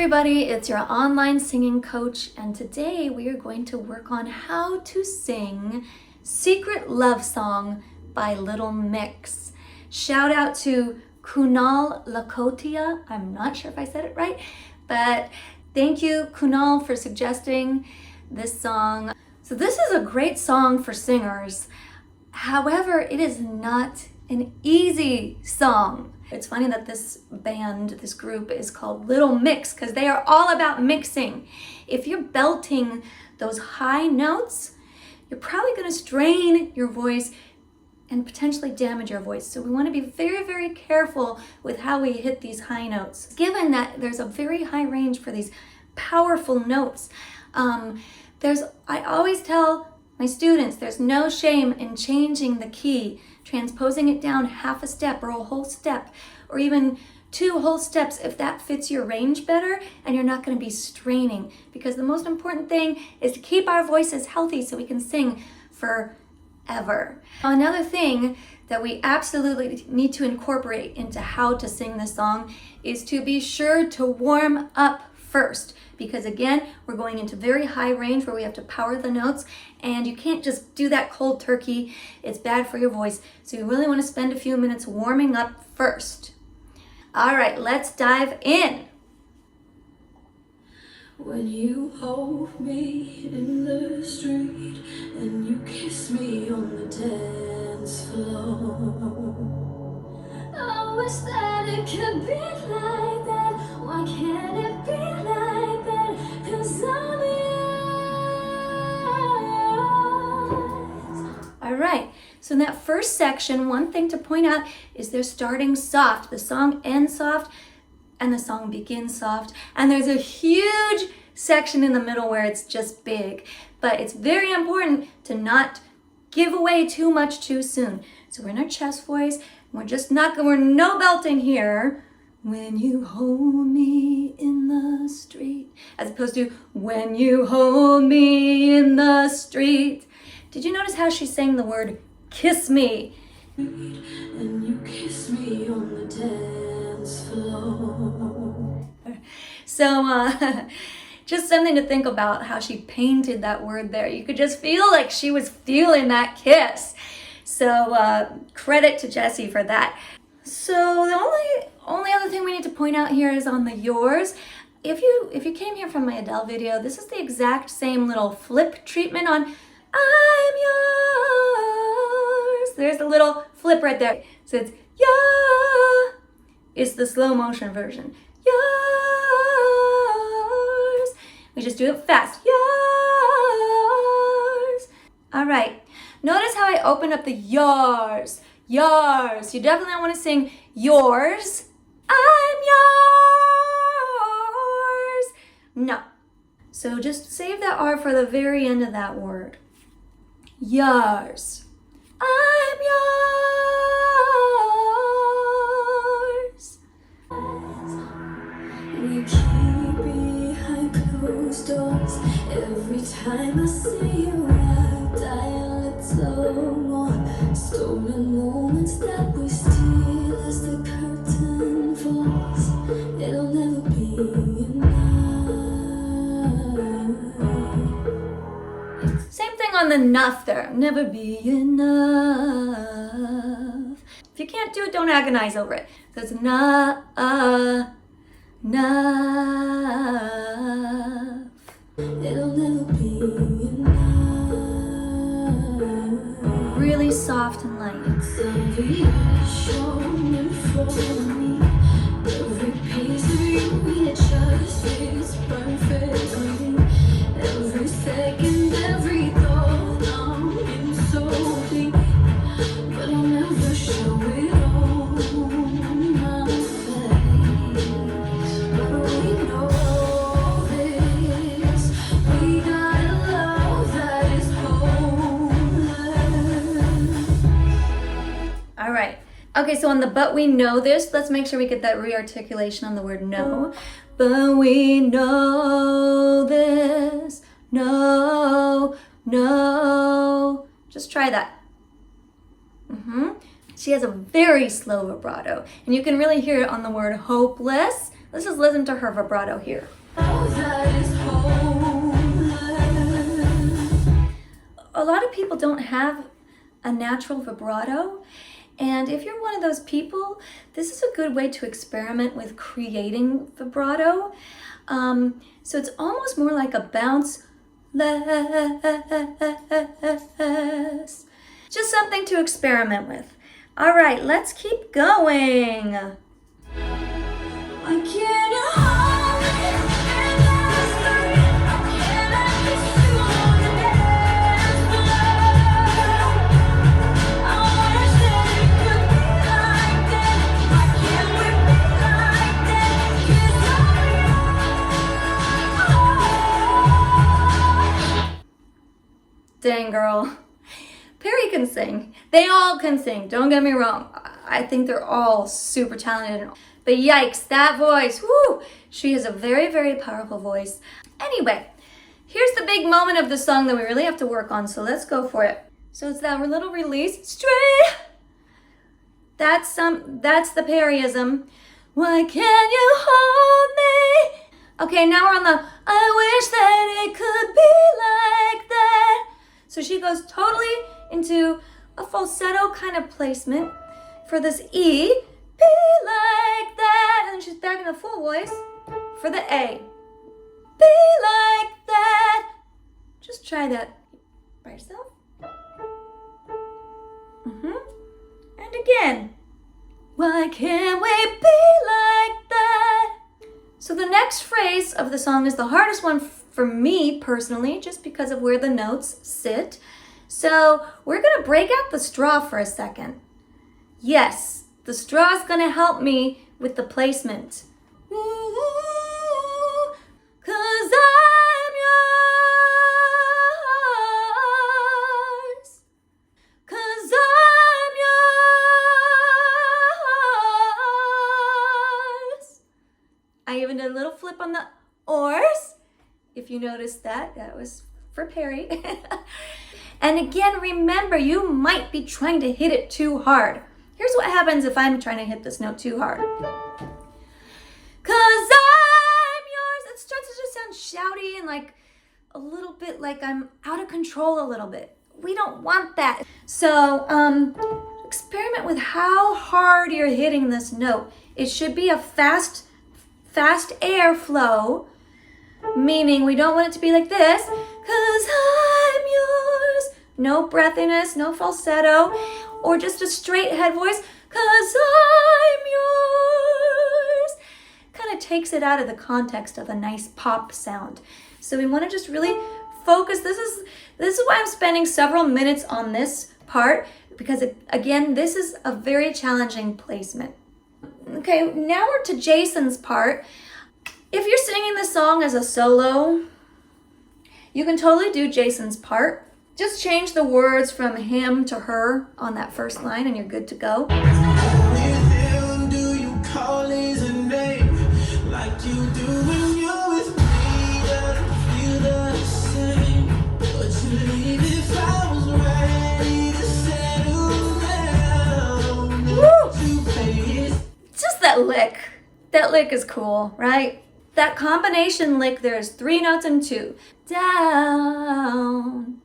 everybody, it's your online singing coach, and today we are going to work on how to sing Secret Love Song by Little Mix. Shout out to Kunal Lakotia. I'm not sure if I said it right, but thank you, Kunal, for suggesting this song. So this is a great song for singers. However, it is not an easy song. It's funny that this band, this group is called Little Mix because they are all about mixing. If you're belting those high notes, you're probably going to strain your voice and potentially damage your voice. So we want to be very, very careful with how we hit these high notes. Given that there's a very high range for these powerful notes, I always tell my students, there's no shame in changing the key, transposing it down half a step or a whole step, or even 2 whole steps if that fits your range better and you're not going to be straining. Because the most important thing is to keep our voices healthy so we can sing forever. Another thing that we absolutely need to incorporate into how to sing this song is to be sure to warm up first. Because again, we're going into very high range where we have to power the notes, and you can't just do that cold turkey. It's bad for your voice. So you really want to spend a few minutes warming up first. All right, let's dive in. When you hold me in the street and you kiss me on the dance floor, I wish that it could be like that. Why can't it be like that? 'Cause I'm yours. All right, so in that first section, one thing to point out is they're starting soft. The song ends soft and the song begins soft. And there's a huge section in the middle where it's just big. But it's very important to not give away too much too soon. So we're in our chest voice. We're no belting here. When you hold me in the street, as opposed to when you hold me in the street. Did you notice how she's saying the word kiss me? And you kiss me on the dance floor. So just something to think about how she painted that word there. You could just feel like she was feeling that kiss. So credit to Jessie for that. So the only other thing we need to point out here is on the yours. If you came here from my Adele video, this is the exact same little flip treatment on I'm yours. There's a little flip right there. So it's yeah. It's the slow motion version. Yours. We just do it fast. Yours. All right. Notice how I opened up the yours. Yours. You definitely want to sing yours. I'm yours. No. So just save that R for the very end of that word. Yours. I'm yours. We keep behind closed doors. Every time I see you, I die a little more. Stolen moments that we steal as the curtain falls. It'll never be enough. Same thing on the enough there. Never be enough. If you can't do it, don't agonize over it. So it's enough. It'll never be enough. Really soft and light. Every shown in front of me, every piece of you, it just fits perfectly. Every second, every thought, I'm in so deep, but I'll never show it on my face. But we know this, we got a love that is wholeness. All right. Okay, so on the but we know this, let's make sure we get that rearticulation on the word know. But we know this. No, no. Just try that. She has a very slow vibrato, and you can really hear it on the word hopeless. Let's just listen to her vibrato here. All that is hopeless. A lot of people don't have a natural vibrato, and if you're one of those people, this is a good way to experiment with creating vibrato. So it's almost more like a bounce less. Just something to experiment with. All right, let's keep going. Why can't you hold me and last night? Can I kiss you on the dance floor? I wanna say it could be like that. Why can't we be like that? Kiss Dang, girl. Perry can sing. They all can sing, don't get me wrong. I think they're all super talented. But yikes, that voice, whoo! She has a very, very powerful voice. Anyway, here's the big moment of the song that we really have to work on, so let's go for it. So it's that little release, straight. That's the Perryism. Why can't you hold me? Okay, now we're on the, I wish that it could be like that. So she goes totally into a falsetto kind of placement for this E. Be like that. And she's back in the full voice for the A. Be like that. Just try that by yourself. And again. Why can't we be like that? So the next phrase of the song is the hardest one for me personally, just because of where the notes sit. So we're gonna break out the straw for a second. Yes, the straw is gonna help me with the placement. Ooh, 'cause I'm yours. 'Cause I'm yours. I even did a little flip on the oars. If you noticed that was for Perry. And again, remember, you might be trying to hit it too hard. Here's what happens if I'm trying to hit this note too hard. 'Cause I'm yours. It starts to just sound shouty and like a little bit like I'm out of control a little bit. We don't want that. So experiment with how hard you're hitting this note. It should be a fast air flow, meaning we don't want it to be like this. 'Cause I'm yours. No breathiness, no falsetto, or just a straight head voice. 'Cause I'm yours. Kind of takes it out of the context of a nice pop sound. So we want to just really focus. This is why I'm spending several minutes on this part, because again, this is a very challenging placement. Okay, now we're to Jason's part. If you're singing the song as a solo, you can totally do Jason's part. Just change the words from him to her on that first line and you're good to go. With him, do you call his name like you do when you're with me? Doesn't feel the same. But you leave if I was ready to settle down. Woo! To pay his Just that lick. That lick is cool, right? That combination lick, there's 3 notes and 2. Down,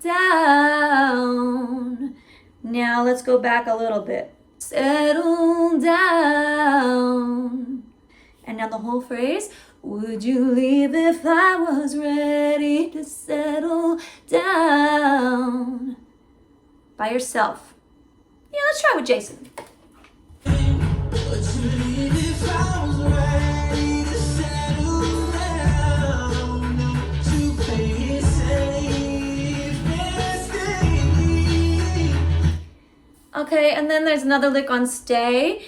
down. Now let's go back a little bit. Settle down. And now the whole phrase. Would you leave if I was ready to settle down? By yourself. Yeah, let's try with Jason. But you leave if I was ready to settle down. To pay his safe stay. Okay, and then there's another lick on stay.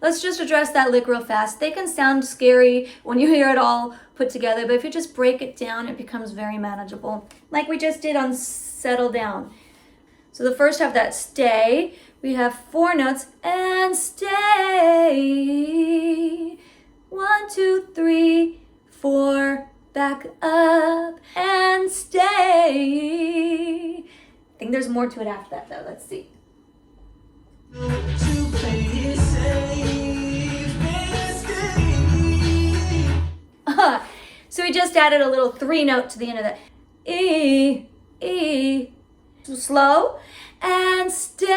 Let's just address that lick real fast. They can sound scary when you hear it all put together, but if you just break it down, it becomes very manageable. Like we just did on settle down. So the first half, that stay, we have 4 notes and stay. 1, 2, 3, 4, back up and stay. I think there's more to it after that though. Let's see. To pay his safe stay. So we just added a little 3 note to the end of that. E, E, slow, and stay.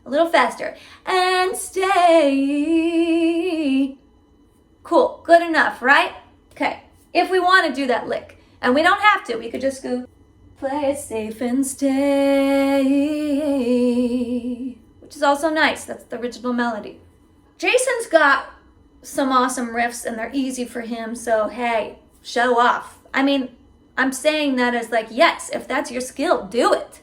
A little faster, and stay. Cool, good enough, right? Okay, if we want to do that lick, and we don't have to, we could just go, play it safe and stay, which is also nice. That's the original melody. Jason's got some awesome riffs and they're easy for him, so hey, show off. I mean, I'm saying that as like, yes, if that's your skill, do it.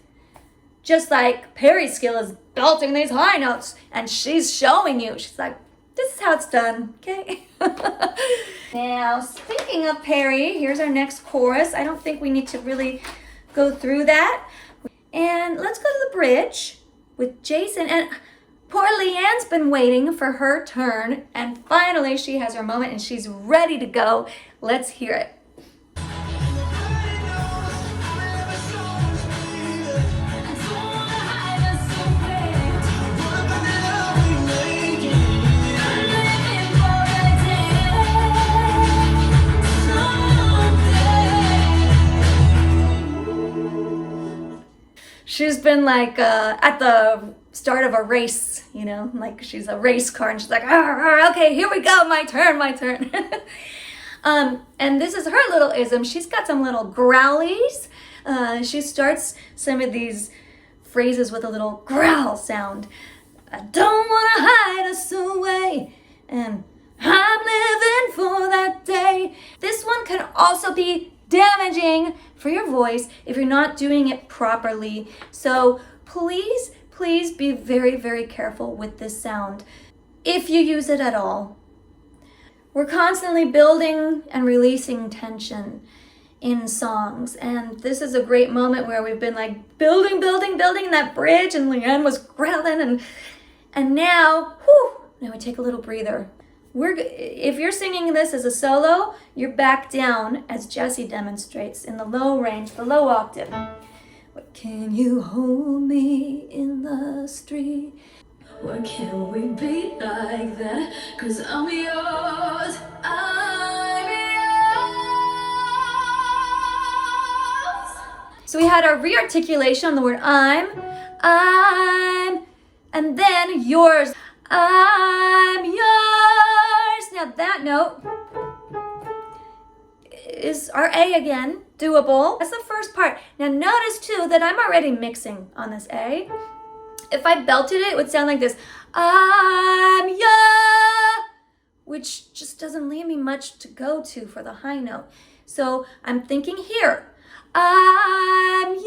Just like Perry's skill is belting these high notes and she's showing you. She's like, this is how it's done, okay? Now, speaking of Perry, here's our next chorus. I don't think we need to really go through that. And let's go to the bridge with Jason. And poor Leanne's been waiting for her turn. And finally, she has her moment and she's ready to go. Let's hear it. She's been like at the start of a race, you know, like she's a race car and she's like, okay, here we go, my turn, my turn. And this is her little ism. She's got some little growlies. She starts some of these phrases with a little growl sound. I don't want to hide us away, and I'm living for that day. This one can also be damaging for your voice if you're not doing it properly. So please, please be very, very careful with this sound if you use it at all. We're constantly building and releasing tension in songs, and this is a great moment where we've been like building that bridge, and Leanne was growling, and now, now we take a little breather. If you're singing this as a solo, you're back down, as Jessie demonstrates, in the low range, the low octave. What can you hold me in the street? Why can't we be like that? 'Cause I'm yours, I'm yours. So we had our rearticulation on the word I'm, and then yours, I'm yours. Now that note is our A again, doable. That's the first part. Now notice too that I'm already mixing on this A. If I belted it, it would sound like this, I'm yours, which just doesn't leave me much to go to for the high note. So I'm thinking here, I'm yours,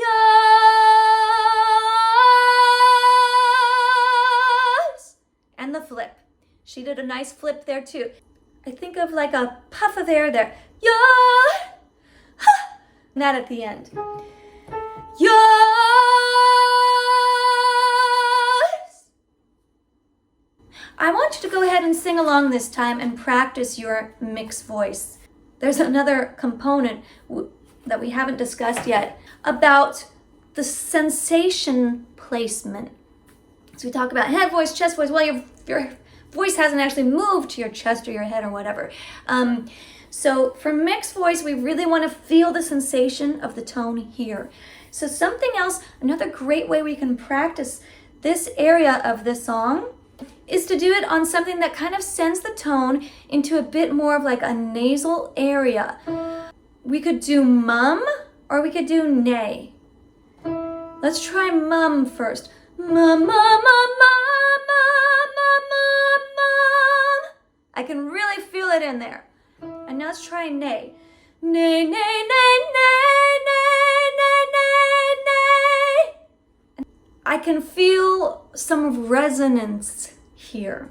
and the flip. She did a nice flip there too. I think of like a puff of air there. Yours, and that at the end. Yours. I want you to go ahead and sing along this time and practice your mixed voice. There's another component that we haven't discussed yet about the sensation placement. So we talk about head voice, chest voice. Well, your voice hasn't actually moved to your chest or your head or whatever. So for mixed voice, we really want to feel the sensation of the tone here. So something else, another great way we can practice this area of the song is to do it on something that kind of sends the tone into a bit more of like a nasal area. We could do mum or we could do nay. Let's try mum first. Mum, mum, mum, mum, mum, mum, mum. I can really feel it in there. And now let's try nay. Nay, nay, nay, nay, nay, nay, nay, nay. I can feel some resonance here.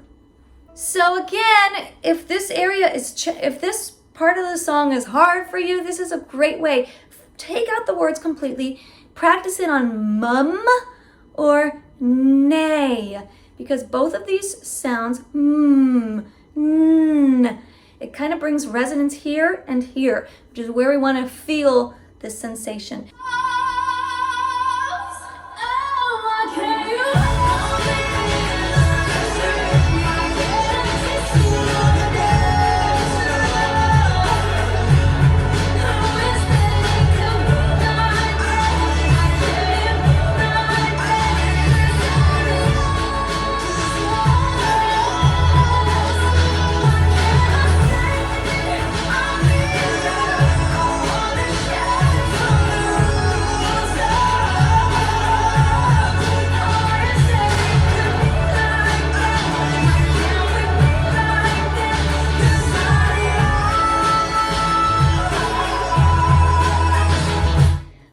So again, if this area is, if this part of the song is hard for you, this is a great way. Take out the words completely. Practice it on mum or nay, because both of these sounds, it kind of brings resonance here and here, which is where we want to feel this sensation.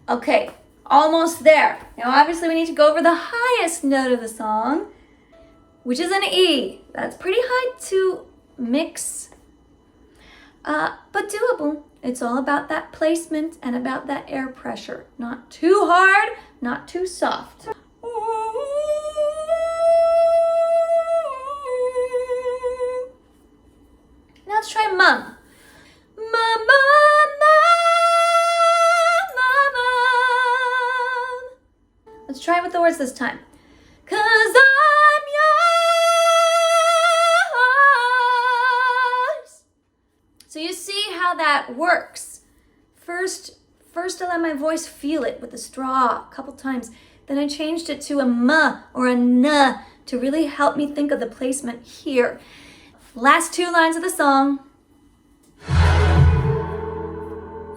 Okay, almost there. Now obviously we need to go over the highest note of the song, which is an E. That's pretty high to mix, but doable. It's all about that placement and about that air pressure. Not too hard, not too soft. Now let's try mum. Mum, mum, mum, mum. Let's try it with the words this time. 'Cause I'm yours. So you see how that works. First I let my voice feel it with the straw a couple times. Then I changed it to a M or a N to really help me think of the placement here. Last two lines of the song.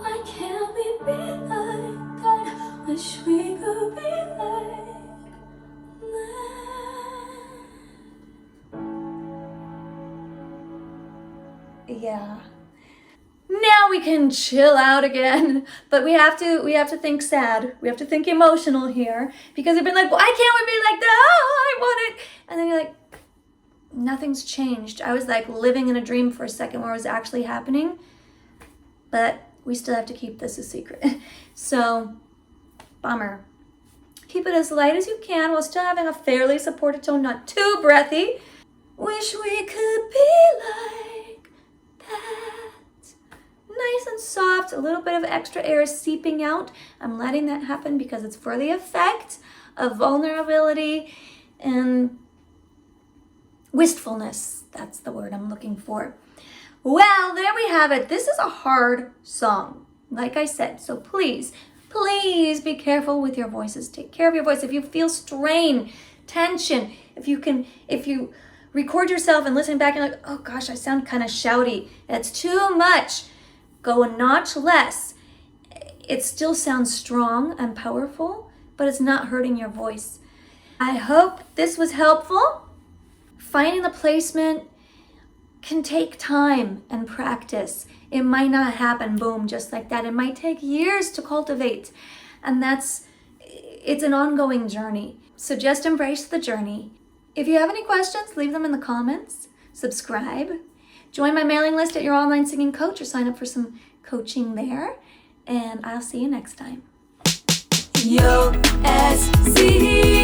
Why can't we be like that? Wish we could be like that. Yeah. Now we can chill out again, but we have to think sad. We have to think emotional here because we've been like, why can't we be like that? Oh, I want it. And then you're like, nothing's changed. I was like living in a dream for a second where it was actually happening, but we still have to keep this a secret. So, bummer. Keep it as light as you can while still having a fairly supported tone, not too breathy. Wish we could be like that. Nice and soft, a little bit of extra air seeping out. I'm letting that happen because it's for the effect of vulnerability and wistfulness. That's the word I'm looking for. Well, there we have it. This is a hard song, like I said. So please be careful with your voices. Take care of your voice. If you feel strain, tension, if you record yourself and listen back and you're like, oh gosh, I sound kind of shouty. That's too much. Go a notch less. It still sounds strong and powerful, but it's not hurting your voice. I hope this was helpful. Finding the placement can take time and practice. It might not happen, boom, just like that. It might take years to cultivate, and it's an ongoing journey. So just embrace the journey. If you have any questions, leave them in the comments. Subscribe. Join my mailing list at your online singing coach or sign up for some coaching there. And I'll see you next time. Yo, S, C.